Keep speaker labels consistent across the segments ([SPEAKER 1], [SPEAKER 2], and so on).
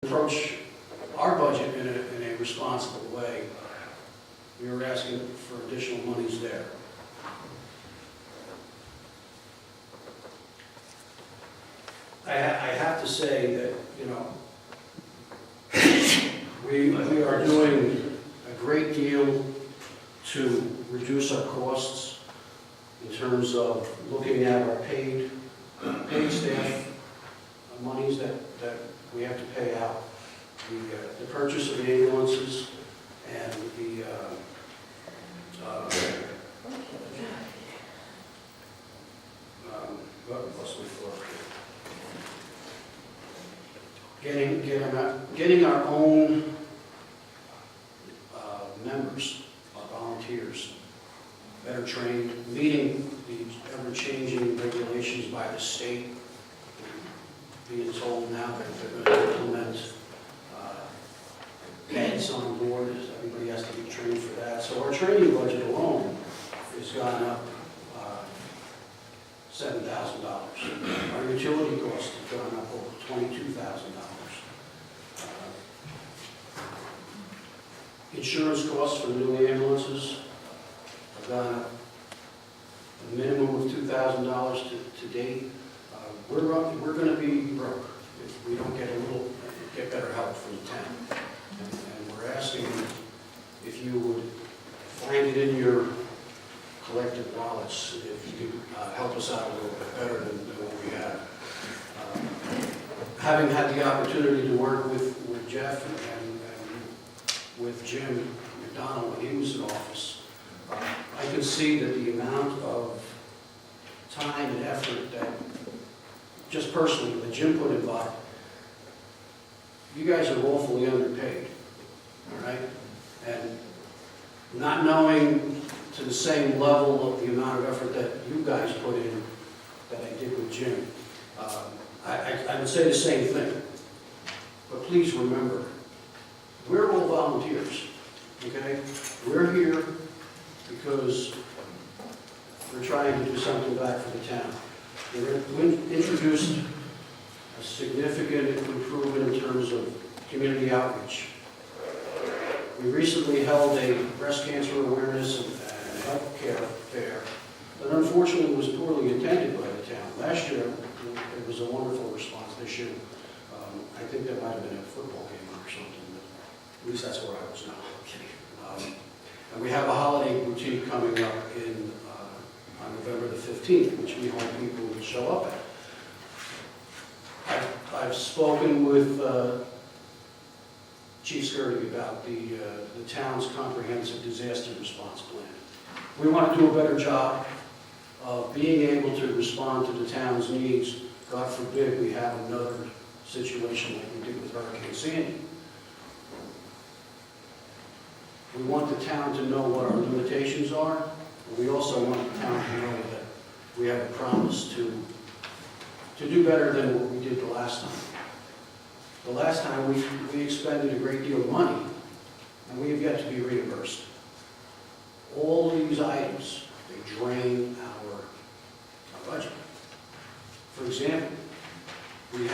[SPEAKER 1] approach our budget in a responsible way. We were asking for additional monies there. I have to say that, you know, we are doing a great deal to reduce our costs in terms of looking at our paid staff, monies that we have to pay out, the purchase of ambulances, and the getting our own members, our volunteers, better trained, meeting the ever-changing regulations by the state, being told now that they're going to implement heads on board. Everybody has to be trained for that. So our training budget alone has gone up $7,000. Our utility costs have gone up over $22,000. Insurance costs for new ambulances have gone up a minimum of $2,000 to date. We're going to be broke if we don't get better help from the town. And we're asking if you would find it in your collective wallets, if you could help us out a little bit better than what we have. Having had the opportunity to work with Jeff and with Jim McDonald when he was in office, I could see that the amount of time and effort that, just personally, that Jim put in by, you guys are woefully underpaid, all right? And not knowing to the same level of the amount of effort that you guys put in that I did with Jim, I would say the same thing. But please remember, we're all volunteers, okay? We're here because we're trying to do something back for the town. We introduced a significant improvement in terms of community outreach. We recently held a breast cancer awareness and health care fair that unfortunately was poorly attended by the town. Last year, it was a wonderful response. This year, I think there might have been a football game or something, but at least that's where I was now. I'm kidding. And we have a holiday boutique coming up on November the 15th, which we hope people will show up at. I've spoken with Chief Skirty about the town's comprehensive disaster response plan. We want to do a better job of being able to respond to the town's needs. God forbid we have another situation like we did with Hurricane Sandy. We want the town to know what our limitations are. We also want the town to know that we have a promise to do better than what we did the last time. The last time we expended a great deal of money, and we have yet to be reimbursed. All these items, they drain our budget. For example, we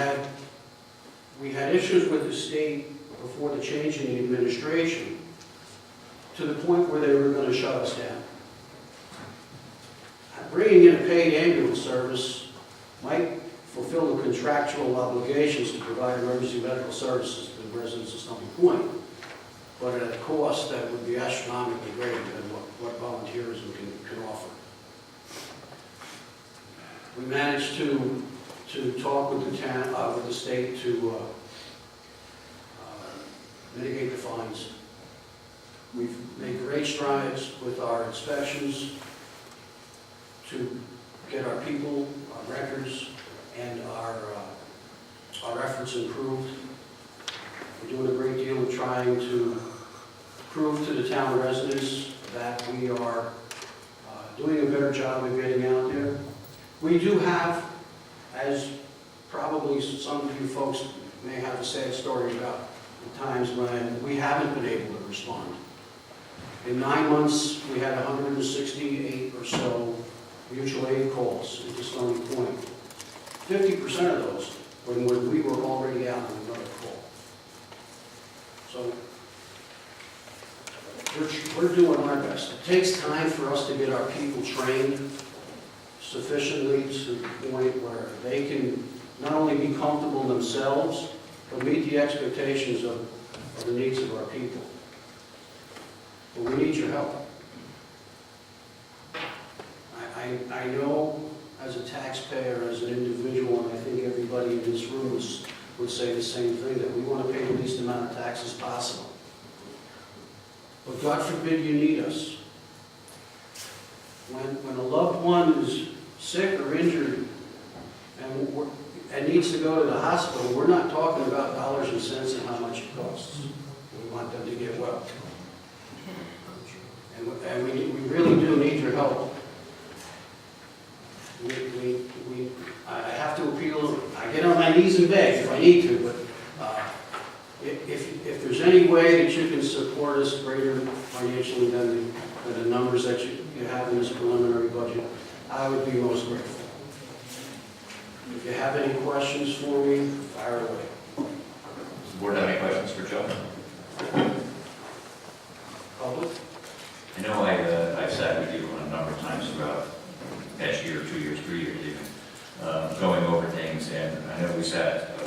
[SPEAKER 1] had issues with the state before the change in the administration to the point where they were going to shut us down. Bringing in a paid ambulance service might fulfill the contractual obligations to provide emergency medical services to the residents of Stony Point, but at a cost that would be astronomically greater than what volunteerism can offer. We managed to talk with the town, with the state to mitigate the fines. We've made great strides with our inspections to get our people, our records, and our efforts improved. We're doing a great deal of trying to prove to the town residents that we are doing a better job of getting out there. We do have, as probably some of you folks may have a sad story about the times when we haven't been able to respond. In 9 months, we had 168 or so mutual aid calls into Stony Point. 50% of those when we were already out on another call. So we're doing our best. It takes time for us to get our people trained sufficiently to the point where they can not only be comfortable themselves, but meet the expectations of the needs of our people. But we need your help. I know as a taxpayer, as an individual, and I think everybody in this room would say the same thing, that we want to pay the least amount of taxes possible. But God forbid you need us. When a loved one is sick or injured and needs to go to the hospital, we're not talking about dollars and cents and how much it costs. We want them to get well. And we really do need your help. I have to appeal, I get on my knees and beg if I need to, but if there's any way that you can support us greater financially than the numbers that you have in this preliminary budget, I would be most grateful. If you have any questions for me, fire away.
[SPEAKER 2] Does the board have any questions for Joe?
[SPEAKER 1] Public?
[SPEAKER 2] I know I've sat with you a number of times throughout the past year, 2 years, 3 years even, going over things, and I know we sat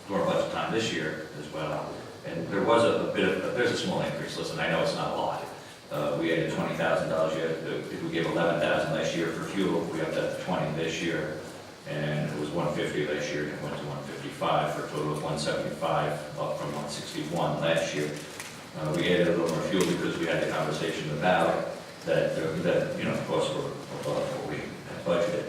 [SPEAKER 2] during budget time this year as well, and there was there's a small increase. Listen, I know it's not a lot. We added $20,000 yet. If we gave $11,000 last year for fuel, we upped that to $20 this year, and it was $150 last year, and it went to $155 for a total of $175, up from $161 last year. We added a little more fuel because we had the conversation about that costs were above what we had budgeted.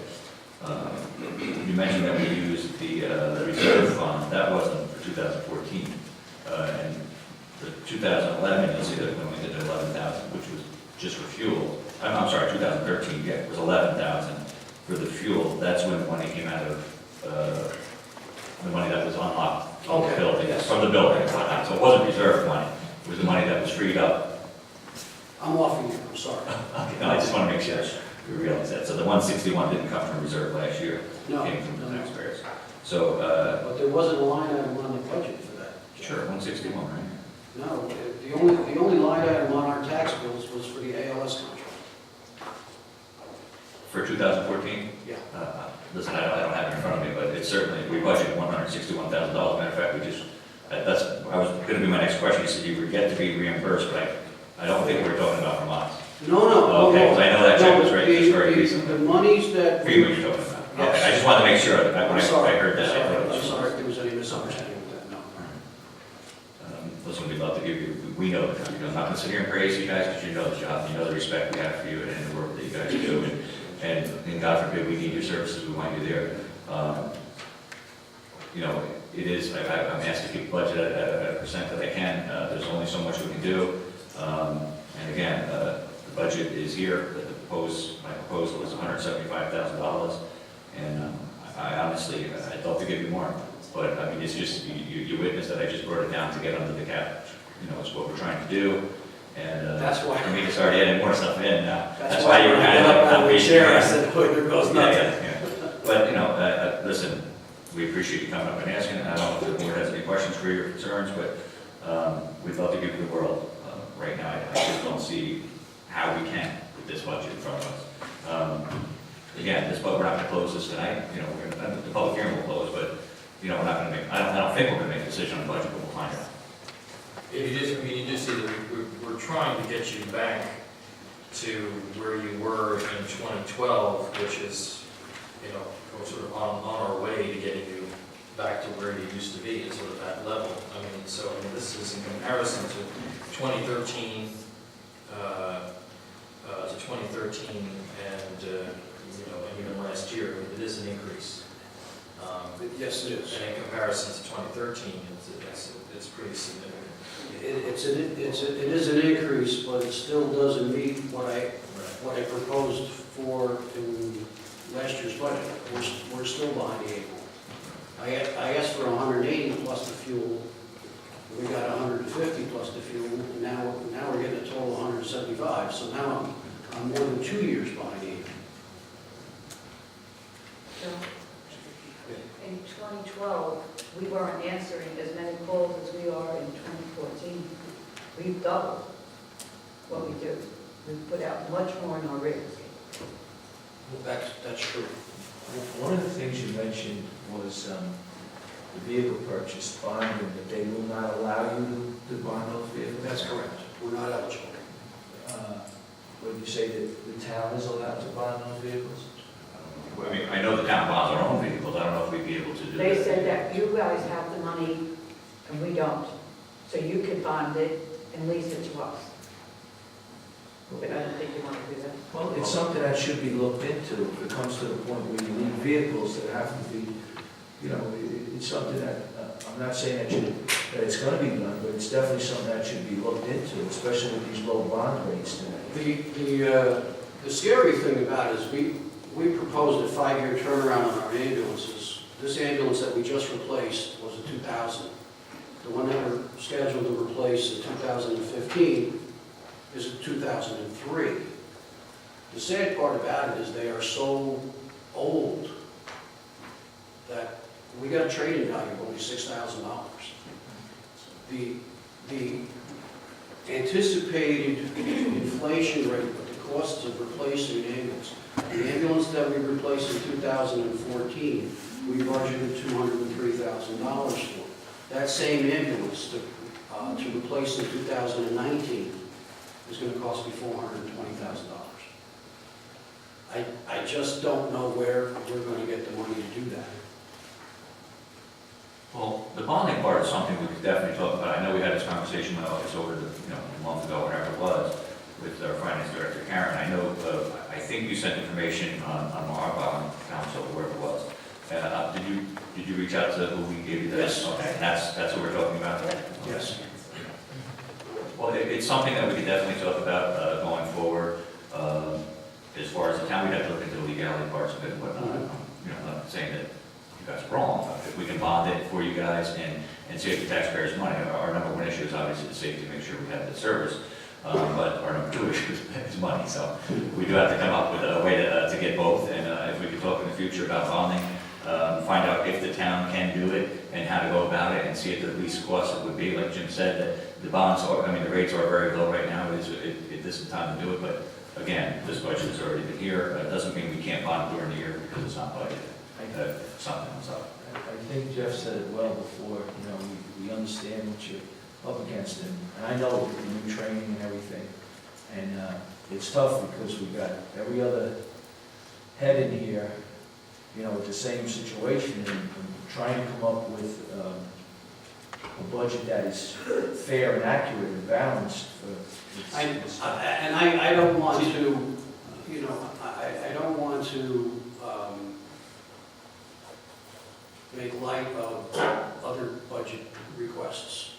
[SPEAKER 2] You mentioned that we used the reserve fund. That wasn't for 2014. And the 2011, you'll see that when we did 11,000, which was just for fuel. I'm sorry, 2013, yeah, it was 11,000 for the fuel. That's when the money came out of the money that was unlocked from the building, from the building. So it wasn't reserve money. It was the money that was freed up.
[SPEAKER 1] I'm off you, I'm sorry.
[SPEAKER 2] Okay, no, I just want to make sure we realize that. So the 161 didn't come from reserve last year.
[SPEAKER 1] No.
[SPEAKER 2] It came from the taxpayers. So,
[SPEAKER 1] but there wasn't a line item on the budget for that.
[SPEAKER 2] sure, 161, right?
[SPEAKER 1] No, the only line item on our tax bills was for the ALS contract.
[SPEAKER 2] For 2014?
[SPEAKER 1] Yeah.
[SPEAKER 2] Listen, I don't have it in front of me, but it's certainly, we budgeted $161,000. Matter of fact, I was going to be my next question. You said you would get to be reimbursed, but I don't think we're talking about from us.
[SPEAKER 1] No.
[SPEAKER 2] Okay, because I know that check was raised just very recently.
[SPEAKER 1] The monies that...
[SPEAKER 2] For you, what you're talking about.
[SPEAKER 1] Yes.
[SPEAKER 2] Okay, I just wanted to make sure that when I heard that.
[SPEAKER 1] I'm sorry if there was any misunderstanding with that, no.
[SPEAKER 2] Listen, we'd love to give you, we know that, I'm not going to sit here and praise you guys, because you know the job, you know the respect we have for you and the work that you guys do, and God forbid we need your services, we want you there. It is, I'm asked to keep the budget at a percent that I can. There's only so much we can do. And again, the budget is here. My proposal is $175,000. And I honestly, I'd love to give you more. But I mean, it's just, you witnessed that I just brought it down to get under the cap. It's what we're trying to do. And
[SPEAKER 1] that's why.
[SPEAKER 2] For me to start adding more stuff in now.
[SPEAKER 1] That's why you were kind of up on the chair. I said, "Boy, there goes nothing."
[SPEAKER 2] Yeah. But listen, we appreciate you coming up and asking. I don't know if the board has any questions for you or concerns, but we'd love to give you the world. Right now, I just don't see how we can with this budget in front of us. Again, we're not going to close this tonight. The public hearing will close, but we're not going to make. I don't think we're going to make a decision on the budget, but we'll find out.
[SPEAKER 3] You just see that we're trying to get you back to where you were in 2012, which is, we're sort of on our way to getting you back to where you used to be at sort of that level. This is in comparison to 2013, and even last year, it is an increase.
[SPEAKER 1] Yes, it is.
[SPEAKER 3] And in comparison to 2013, it's pretty significant.
[SPEAKER 1] It is an increase, but it still doesn't meet what I proposed for in last year's budget. We're still behind the eight ball. I asked for 180 plus the fuel. We got 150 plus the fuel. And now we're getting a total of 175. So now I'm more than 2 years behind the eight ball.
[SPEAKER 4] So, in 2012, we weren't answering as many calls as we are in 2014. We've doubled what we do. We've put out much more in our rigs.
[SPEAKER 1] That's true.
[SPEAKER 5] One of the things you mentioned was the vehicle purchase bonding, that they will not allow you to bond those vehicles?
[SPEAKER 1] That's correct. We're not eligible.
[SPEAKER 5] Would you say that the town is allowed to bond those vehicles?
[SPEAKER 2] I mean, I know the town bonds our own vehicles, I don't know if we'd be able to do that.
[SPEAKER 4] They said that you guys have the money and we don't. So you can bond it and lease it to us. But I don't think you want to do that.
[SPEAKER 5] Well, it's something that should be looked into. If it comes to the point where you need vehicles that have to be, you know, it's something that, I'm not saying that it's gonna be done, but it's definitely something that should be looked into, especially with these low bond rates today.
[SPEAKER 1] The scary thing about it is we proposed a 5-year turnaround on our ambulances. This ambulance that we just replaced was a 2000. The one that we're scheduled to replace in 2015 is a 2003. The sad part about it is they are so old that we got a trading value of only $6,000. The anticipated inflation rate of the costs of replacing an ambulance. The ambulance that we replaced in 2014, we budgeted $203,000 for. That same ambulance to replace in 2019 is going to cost me $420,000. I just don't know where we're going to get the money to do that.
[SPEAKER 2] Well, the bonding part is something we could definitely talk about. I know we had this conversation when I was over, a month ago, whatever it was, with our finance director, Karen. I know, I think you sent information on our bond council, wherever it was. Did you reach out to who we gave you that?
[SPEAKER 1] Yes.
[SPEAKER 2] Okay, that's what we're talking about?
[SPEAKER 1] Yes.
[SPEAKER 2] Well, it's something that we could definitely talk about going forward. As far as the town, we'd have to look into the legality parts of it and whatnot. I'm not saying that you guys are wrong. If we can bond it for you guys and save the taxpayers money, our number one issue is obviously the safety, make sure we have the service. But our number two issue is money. So we do have to come up with a way to get both. And if we could talk in the future about bonding, find out if the town can do it and how to go about it and see if the least cost it would be. Like Jim said, that the bonds are, the rates are very low right now. This is the time to do it. But again, this budget has already been here. It doesn't mean we can't bond during the year because it's not budgeted. If something comes up.
[SPEAKER 5] I think Jeff said it well before, we understand what you're up against, and I know with the new training and everything, and it's tough because we've got every other head in here, with the same situation, and trying to come up with a budget that is fair and accurate and balanced.
[SPEAKER 1] I don't want to, I don't want to make light of other budget requests.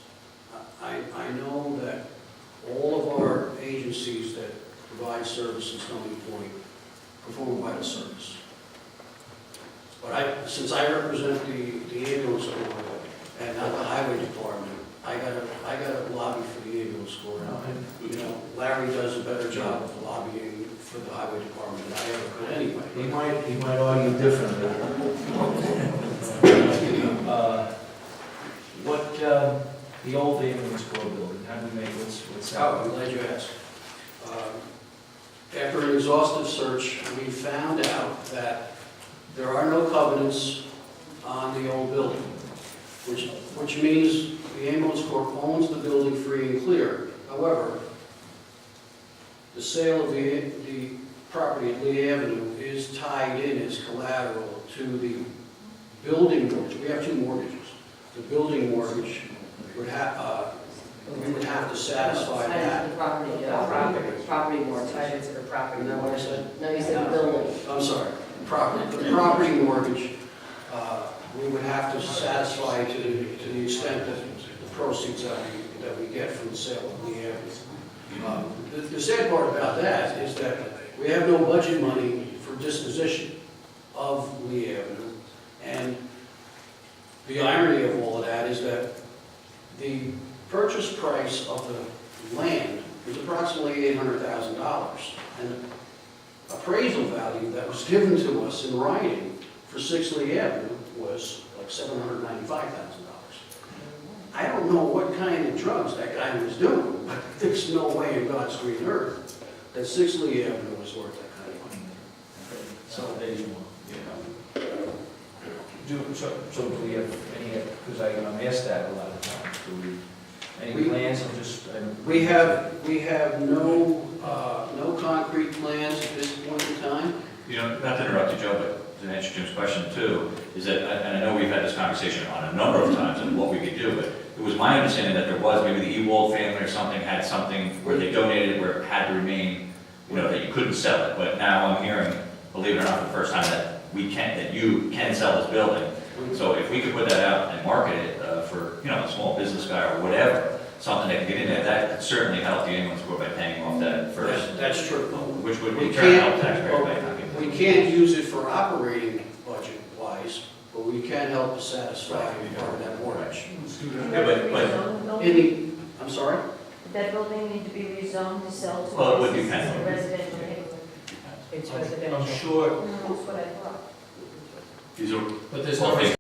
[SPEAKER 1] I know that all of our agencies that provide service in Stony Point perform vital service. But since I represent the ambulance corps and not the highway department, I gotta lobby for the ambulance corps. Larry does a better job of lobbying for the highway department than I ever could anyway.
[SPEAKER 5] He might argue differently. The old ambulance corps building, how do we make what's that?
[SPEAKER 1] Oh, I'm glad you asked. After an exhaustive search, we found out that there are no covenants on the old building, which means the ambulance corps owns the building free and clear. However, the sale of the property at Lee Avenue is tied in as collateral to the building mortgage. We have two mortgages. The building mortgage would have, we would have to satisfy that.
[SPEAKER 4] The property more tied to the property.
[SPEAKER 1] Isn't that what I said?
[SPEAKER 4] No, you said building.
[SPEAKER 1] I'm sorry, the property mortgage, we would have to satisfy to the extent that the proceeds that we get from the sale of the Avenue. The sad part about that is that we have no budget money for disposition of Lee Avenue, and the irony of all of that is that the purchase price of the land is approximately $800,000, and the appraisal value that was given to us in writing for 6 Lee Avenue was like $795,000. I don't know what kind of drugs that guy was doing, but there's no way in God's green earth that 6 Lee Avenue was worth that kind of money.
[SPEAKER 5] Some days more.
[SPEAKER 2] You
[SPEAKER 5] So do we have any, because I'm asked that a lot of times, do we, any
[SPEAKER 1] We-
[SPEAKER 5] plans? I'm just,
[SPEAKER 1] We have no concrete plans at this point in time.
[SPEAKER 2] know, not to interrupt you, Joe, but to answer Jim's question too, is that, and I know we've had this conversation on a number of times on what we could do, but it was my understanding that there was, maybe the Ewald family or something had something where they donated it, where it had to remain, you know, that you couldn't sell it, but now I'm hearing, believe it or not, for the first time that that you can sell this building. So if we could put that out and market it for, you know, a small business guy or whatever, something that can get in there, that could certainly help the ambulance corps by paying off that first,
[SPEAKER 1] That's true.
[SPEAKER 2] which would
[SPEAKER 1] We
[SPEAKER 2] in turn help
[SPEAKER 1] can't-
[SPEAKER 2] taxpayers by not getting.
[SPEAKER 1] We can't use it for operating budget wise, but we can help to satisfy part of that mortgage.
[SPEAKER 2] Yeah, but
[SPEAKER 1] I'm sorry?
[SPEAKER 6] Would that building need to be rezoned to sell to
[SPEAKER 2] Well, it would
[SPEAKER 6] businesses
[SPEAKER 2] depend.
[SPEAKER 6] in the residential neighborhood?
[SPEAKER 4] It's
[SPEAKER 5] I'm
[SPEAKER 4] residential.
[SPEAKER 5] sure
[SPEAKER 6] That's what I thought.
[SPEAKER 2] These are,
[SPEAKER 3] But there's no reason